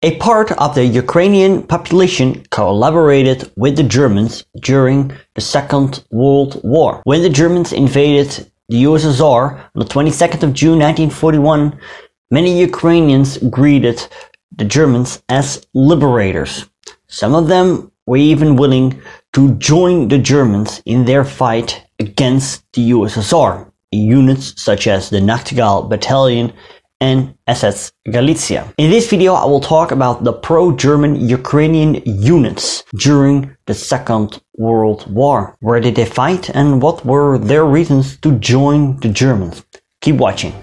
A part of the Ukrainian population collaborated with the Germans during the Second World War. When the Germans invaded the USSR on the 22nd of June 1941, many Ukrainians greeted the Germans as liberators. Some of them were even willing to join the Germans in their fight against the USSR, in units such as the Nachtigall Battalion and SS Galicia. In this video, I will talk about the pro-German Ukrainian units during the Second World War. Where did they fight and what were their reasons to join the Germans? Keep watching.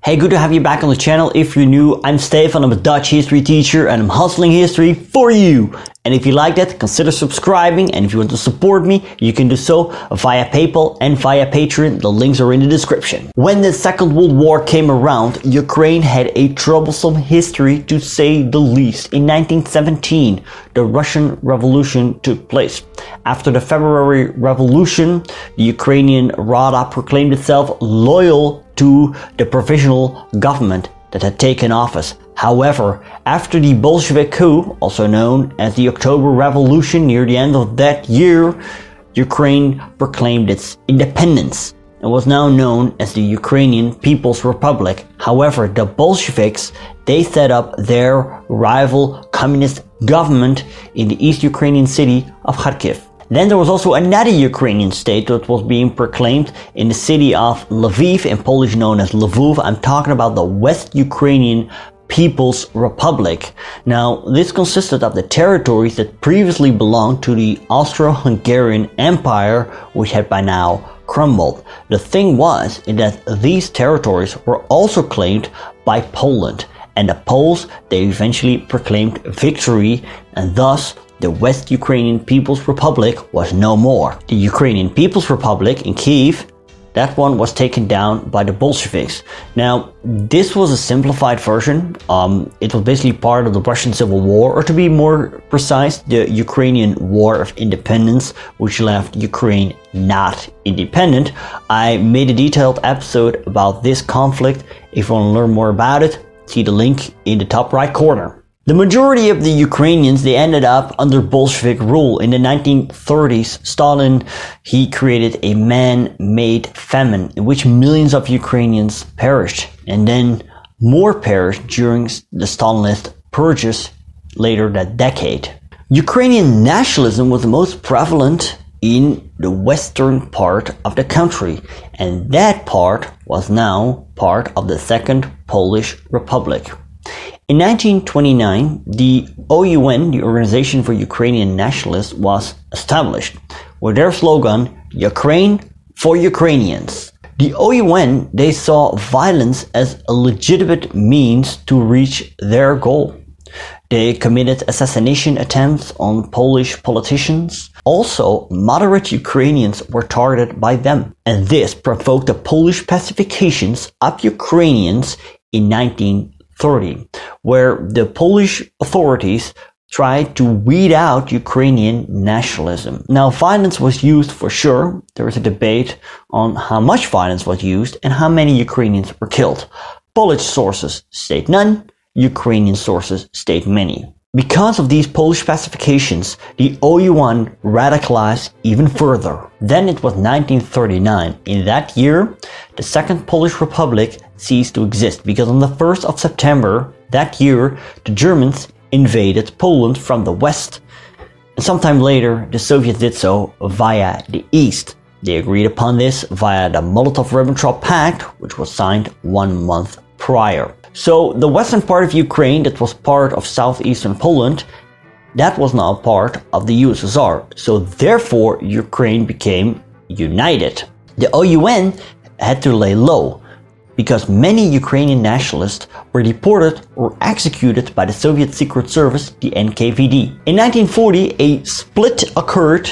Hey, good to have you back on the channel. If you're new, I'm Stefan, I'm a Dutch history teacher and I'm hustling history for you. And if you like that, consider subscribing, and if you want to support me, you can do so via PayPal and via Patreon. The links are in the description. When the Second World War came around, Ukraine had a troublesome history to say the least. In 1917, the Russian Revolution took place. After the February Revolution, the Ukrainian Rada proclaimed itself loyal to the provisional government that had taken office. However, after the Bolshevik coup, also known as the October Revolution, near the end of that year, Ukraine proclaimed its independence and was now known as the Ukrainian People's Republic. However, the Bolsheviks, they set up their rival communist government in the East Ukrainian city of Kharkiv. Then there was also another Ukrainian state that was being proclaimed in the city of Lviv, in Polish known as Lvov. I'm talking about the West Ukrainian People's Republic. Now, this consisted of the territories that previously belonged to the Austro-Hungarian Empire, which had by now crumbled. The thing was that these territories were also claimed by Poland, and the Poles, they eventually proclaimed victory, and thus the West Ukrainian People's Republic was no more. The Ukrainian People's Republic in Kiev, that one was taken down by the Bolsheviks. Now, this was a simplified version. It was basically part of the Russian Civil War, or to be more precise, the Ukrainian War of Independence, which left Ukraine not independent. I made a detailed episode about this conflict. If you want to learn more about it, see the link in the top right corner. The majority of the Ukrainians, they ended up under Bolshevik rule. In the 1930s, Stalin, he created a man-made famine in which millions of Ukrainians perished, and then more perished during the Stalinist purges later that decade. Ukrainian nationalism was the most prevalent in the western part of the country, and that part was now part of the Second Polish Republic. In 1929, the OUN, the Organization for Ukrainian Nationalists, was established with their slogan, Ukraine for Ukrainians. The OUN, they saw violence as a legitimate means to reach their goal. They committed assassination attempts on Polish politicians. Also, moderate Ukrainians were targeted by them, and this provoked the Polish pacifications of Ukrainians in 1930, where the Polish authorities tried to weed out Ukrainian nationalism. Now, violence was used for sure. There was a debate on how much violence was used and how many Ukrainians were killed. Polish sources state none, Ukrainian sources state many. Because of these Polish pacifications, the OUN radicalized even further. Then it was 1939. In that year, the Second Polish Republic ceased to exist because on the 1st of September that year, the Germans invaded Poland from the west. And sometime later, the Soviets did so via the east. They agreed upon this via the Molotov-Riventrop Pact, which was signed 1 month prior. So the western part of Ukraine, that was part of southeastern Poland, that was now part of the USSR. So therefore, Ukraine became united. The OUN had to lay low because many Ukrainian nationalists were deported or executed by the Soviet Secret Service, the NKVD. In 1940, a split occurred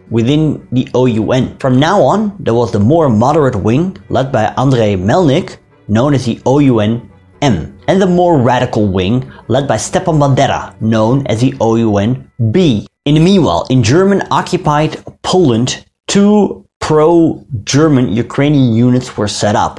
within the OUN. From now on, there was the more moderate wing, led by Andrei Melnik, known as the OUN-M, and the more radical wing, led by Stepan Bandera, known as the OUN-B. In the meanwhile, in German-occupied Poland, two pro-German Ukrainian units were set up,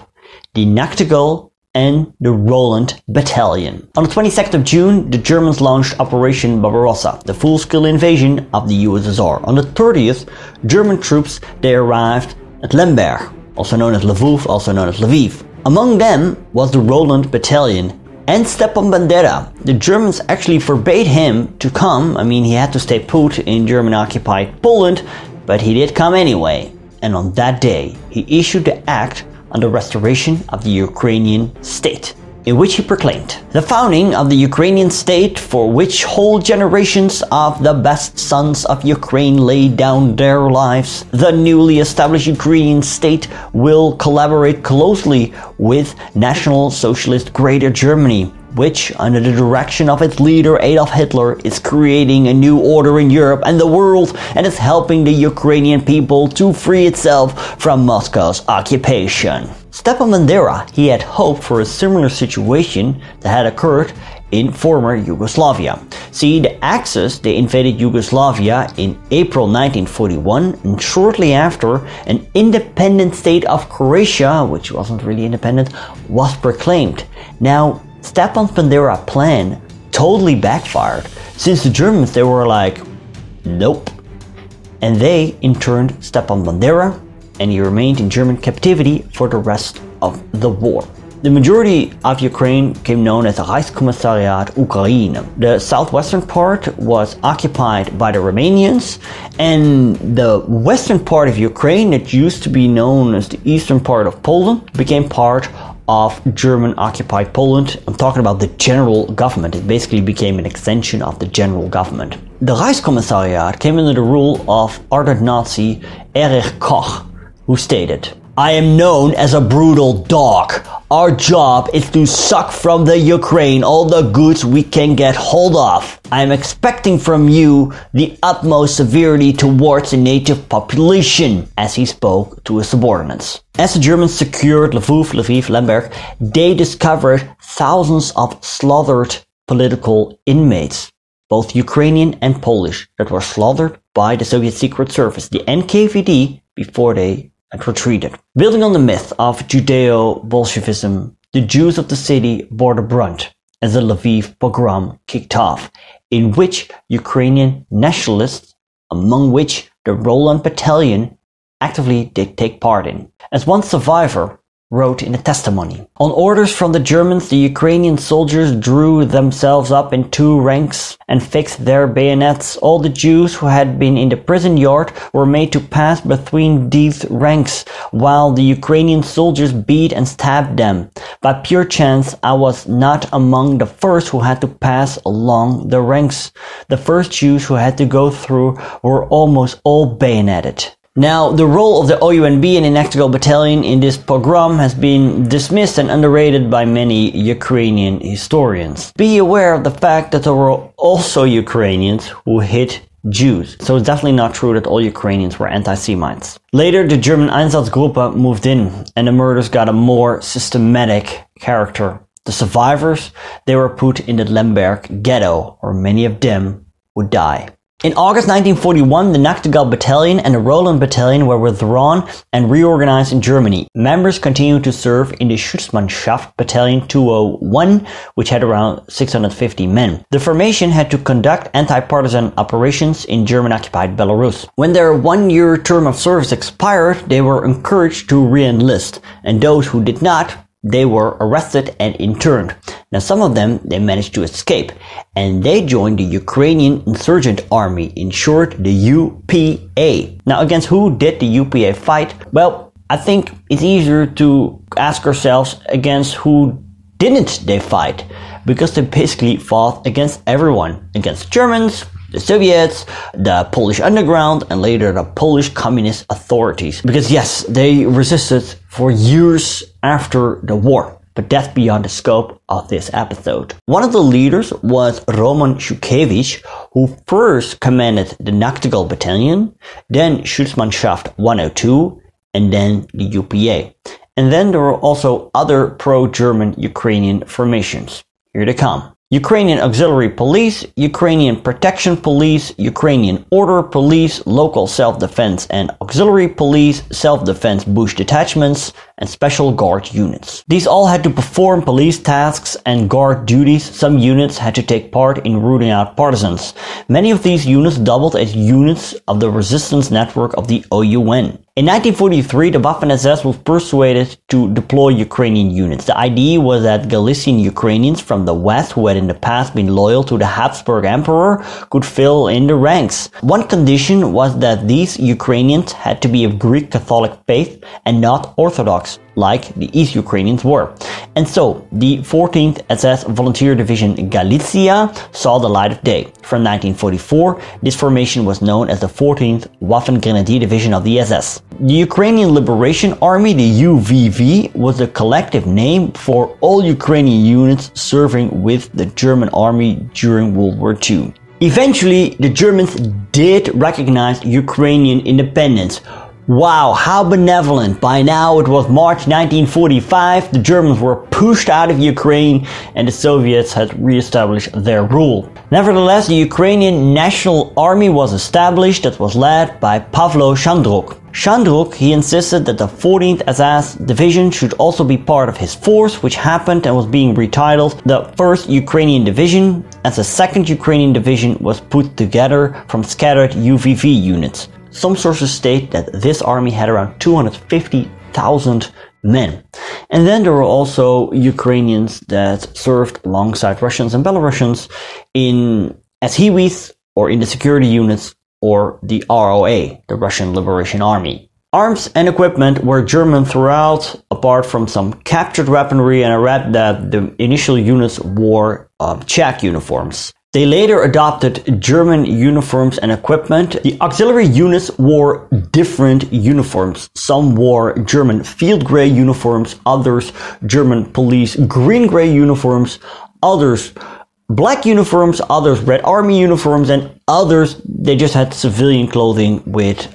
the Nachtigall and the Roland Battalion. On the 22nd of June, the Germans launched Operation Barbarossa, the full-scale invasion of the USSR. On the 30th, German troops, they arrived at Lemberg, also known as Lvov, also known as Lviv. Among them was the Roland Battalion and Stepan Bandera. The Germans actually forbade him to come. I mean, he had to stay put in German-occupied Poland, but he did come anyway. And on that day, he issued the Act on the restoration of the Ukrainian state, in which he proclaimed the founding of the Ukrainian state, for which whole generations of the best sons of Ukraine laid down their lives. The newly established Ukrainian state will collaborate closely with National Socialist Greater Germany, which, under the direction of its leader Adolf Hitler, is creating a new order in Europe and the world, and is helping the Ukrainian people to free itself from Moscow's occupation. Stepan Bandera, he had hoped for a similar situation that had occurred in former Yugoslavia. See, the Axis, they invaded Yugoslavia in April 1941, and shortly after, an independent state of Croatia, which wasn't really independent, was proclaimed. Now, Stepan Bandera's plan totally backfired, since the Germans, they were like, nope. And they interned Stepan Bandera, and he remained in German captivity for the rest of the war. The majority of Ukraine became known as the Reichskommissariat Ukraine. The southwestern part was occupied by the Romanians, and the western part of Ukraine, that used to be known as the eastern part of Poland, became part of German-occupied Poland. I'm talking about the general government. It basically became an extension of the general government. The Reichskommissariat came under the rule of ardent Nazi Erich Koch, who stated, "I am known as a brutal dog. Our job is to suck from the Ukraine all the goods we can get hold of. I am expecting from you the utmost severity towards the native population," as he spoke to his subordinates. As the Germans secured Lvov, Lviv, Lemberg, they discovered thousands of slaughtered political inmates, both Ukrainian and Polish, that were slaughtered by the Soviet Secret Service, the NKVD, before they had retreated. Building on the myth of Judeo-Bolshevism, the Jews of the city bore the brunt as the Lviv pogrom kicked off, in which Ukrainian nationalists, among which the Roland Battalion, actively did take part in. As one survivor wrote in a testimony, "On orders from the Germans, the Ukrainian soldiers drew themselves up in two ranks and fixed their bayonets. All the Jews who had been in the prison yard were made to pass between these ranks, while the Ukrainian soldiers beat and stabbed them. By pure chance, I was not among the first who had to pass along the ranks. The first Jews who had to go through were almost all bayoneted." Now, the role of the OUN-B and the Nachtigall Battalion in this pogrom has been dismissed and underrated by many Ukrainian historians. Be aware of the fact that there were also Ukrainians who hit Jews, so it's definitely not true that all Ukrainians were anti-Semites. Later, the German Einsatzgruppe moved in, and the murders got a more systematic character. The survivors, they were put in the Lemberg ghetto, where many of them would die. In August 1941, the Nachtigall Battalion and the Roland Battalion were withdrawn and reorganized in Germany. Members continued to serve in the Schutzmannschaft Battalion 201, which had around 650 men. The formation had to conduct anti-partisan operations in German-occupied Belarus. When their one-year term of service expired, they were encouraged to re-enlist, and those who did not, they were arrested and interned. Now, some of them, they managed to escape, and they joined the Ukrainian Insurgent Army, in short, the UPA. Now, against who did the UPA fight? Well, I think it's easier to ask ourselves against who didn't they fight, because they basically fought against everyone, against Germans, the Soviets, the Polish underground, and later the Polish communist authorities. Because yes, they resisted for years after the war. But that's beyond the scope of this episode. One of the leaders was Roman Shukiewicz, who first commanded the Nachtigall Battalion, then Schutzmannschaft 102, and then the UPA. And then there were also other pro-German Ukrainian formations. Here they come. Ukrainian Auxiliary Police, Ukrainian Protection Police, Ukrainian Order Police, Local Self-Defense and Auxiliary Police, Self-Defense Bush Detachments, and Special Guard units. These all had to perform police tasks and guard duties. Some units had to take part in rooting out partisans. Many of these units doubled as units of the resistance network of the OUN. In 1943, the Waffen-SS was persuaded to deploy Ukrainian units. The idea was that Galician Ukrainians from the west who had in the past been loyal to the Habsburg Emperor could fill in the ranks. One condition was that these Ukrainians had to be of Greek Catholic faith and not Orthodox, like the East Ukrainians were. And so, the 14th SS Volunteer Division Galicia saw the light of day. From 1944, this formation was known as the 14th Waffen-Grenadier Division of the SS. The Ukrainian Liberation Army, the UVV, was the collective name for all Ukrainian units serving with the German army during World War II. Eventually, the Germans did recognize Ukrainian independence. Wow, how benevolent. By now it was March 1945, the Germans were pushed out of Ukraine and the Soviets had re-established their rule. Nevertheless, the Ukrainian National Army was established that was led by Pavlo Shandruk. Shandruk, he insisted that the 14th SS Division should also be part of his force, which happened and was being retitled the 1st Ukrainian Division, as the 2nd Ukrainian Division was put together from scattered UVV units. Some sources state that this army had around 250,000 men. And then there were also Ukrainians that served alongside Russians and Belarusians as Hiwis or in the security units or the ROA, the Russian Liberation Army. Arms and equipment were German throughout, apart from some captured weaponry, and I read that the initial units wore Czech uniforms. They later adopted German uniforms and equipment. The auxiliary units wore different uniforms. Some wore German field grey uniforms, others German police green-grey uniforms, others black uniforms, others red army uniforms, and others they just had civilian clothing with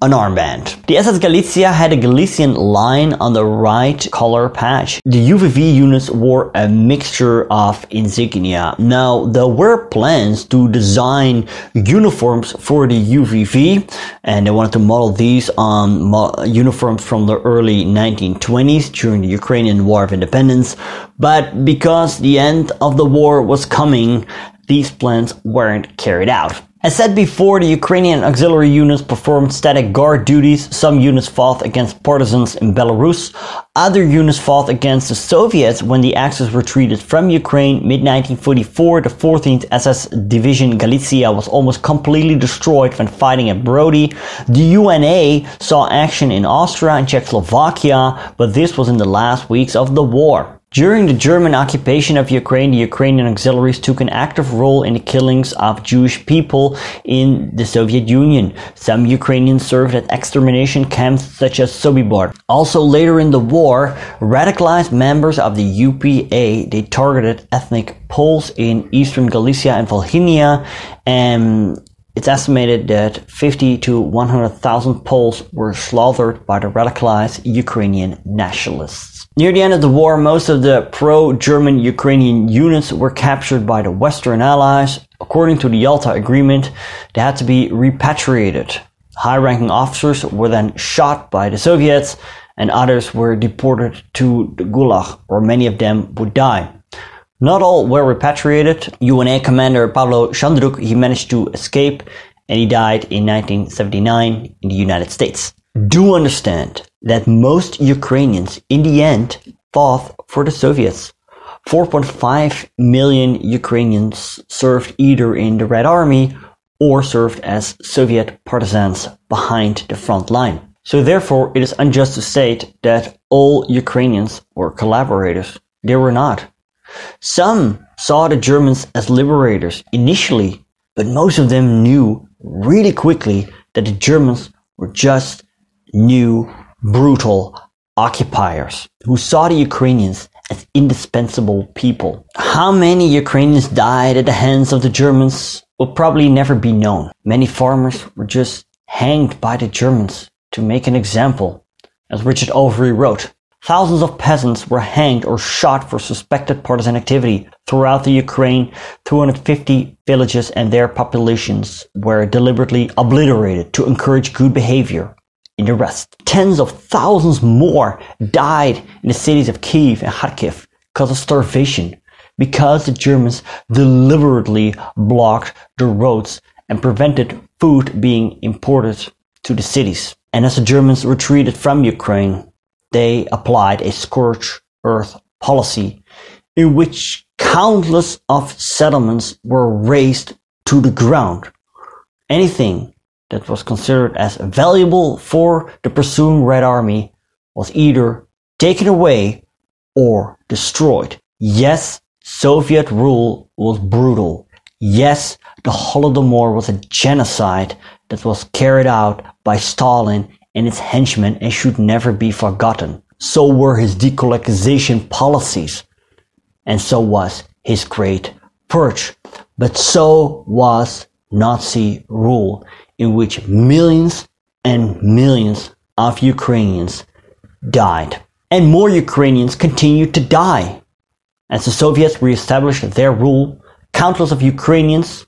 an armband. The SS Galicia had a Galician line on the right collar patch. The UVV units wore a mixture of insignia. Now, there were plans to design uniforms for the UVV, and they wanted to model these on uniforms from the early 1920s during the Ukrainian War of Independence, but because the end of the war was coming, these plans weren't carried out. As said before, the Ukrainian auxiliary units performed static guard duties. Some units fought against partisans in Belarus. Other units fought against the Soviets when the Axis retreated from Ukraine. Mid-1944, the 14th SS Division Galicia was almost completely destroyed when fighting at Brody. The UNA saw action in Austria and Czechoslovakia, but this was in the last weeks of the war. During the German occupation of Ukraine, the Ukrainian auxiliaries took an active role in the killings of Jewish people in the Soviet Union. Some Ukrainians served at extermination camps such as Sobibor. Also later in the war, radicalized members of the UPA, they targeted ethnic Poles in eastern Galicia and Volhynia, and it's estimated that 50 to 100,000 Poles were slaughtered by the radicalized Ukrainian nationalists. Near the end of the war, most of the pro-German Ukrainian units were captured by the Western Allies. According to the Yalta Agreement, they had to be repatriated. High-ranking officers were then shot by the Soviets, and others were deported to the Gulag, where many of them would die. Not all were repatriated. UNA commander Pavlo Shandruk, he managed to escape, and he died in 1979 in the United States. Do understand that most Ukrainians in the end fought for the Soviets. 4.5 million Ukrainians served either in the Red Army or served as Soviet partisans behind the front line. So therefore it is unjust to state that all Ukrainians were collaborators. They were not. Some saw the Germans as liberators initially, but most of them knew really quickly that the Germans were just new, brutal occupiers who saw the Ukrainians as indispensable people. How many Ukrainians died at the hands of the Germans will probably never be known. Many farmers were just hanged by the Germans to make an example. As Richard Overy wrote, thousands of peasants were hanged or shot for suspected partisan activity. throughout the Ukraine. 250 villages and their populations were deliberately obliterated to encourage good behavior in the rest. Tens of thousands more died in the cities of Kyiv and Kharkiv because of starvation, because the Germans deliberately blocked the roads and prevented food being imported to the cities. And as the Germans retreated from Ukraine, they applied a scorched earth policy in which countless of settlements were razed to the ground. Anything that was considered as valuable for the pursuing Red Army was either taken away or destroyed. Yes, Soviet rule was brutal. Yes, the Holodomor was a genocide that was carried out by Stalin and his henchmen and should never be forgotten. So were his decolonization policies, and so was his Great Purge. But so was Nazi rule, in which millions and millions of Ukrainians died. And more Ukrainians continued to die. As the Soviets reestablished their rule, countless of Ukrainians,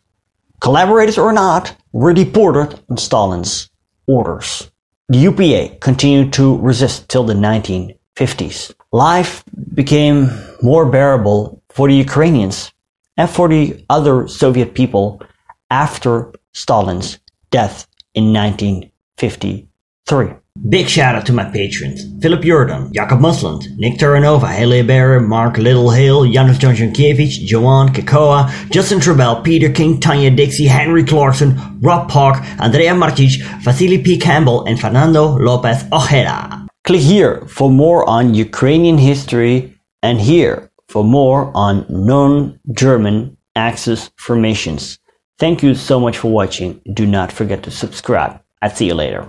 collaborators or not, were deported on Stalin's orders. The UPA continued to resist till the 1950s. Life became more bearable for the Ukrainians and for the other Soviet people after Stalin's death in 1953. Big shout out to my patrons: Philip Jordan, Jakob Musland, Nick Taranova, Haley Bear, Mark Littlehale, Janusz Jonjankiewicz, Joanne Kekoa, Justin Trebell, Peter King, Tanya Dixie, Henry Clarkson, Rob Park, Andrea Martic, Vasily P. Campbell, and Fernando Lopez Ojeda. Click here for more on Ukrainian history and here for more on non-German Axis formations. Thank you so much for watching. Do not forget to subscribe. I'll see you later.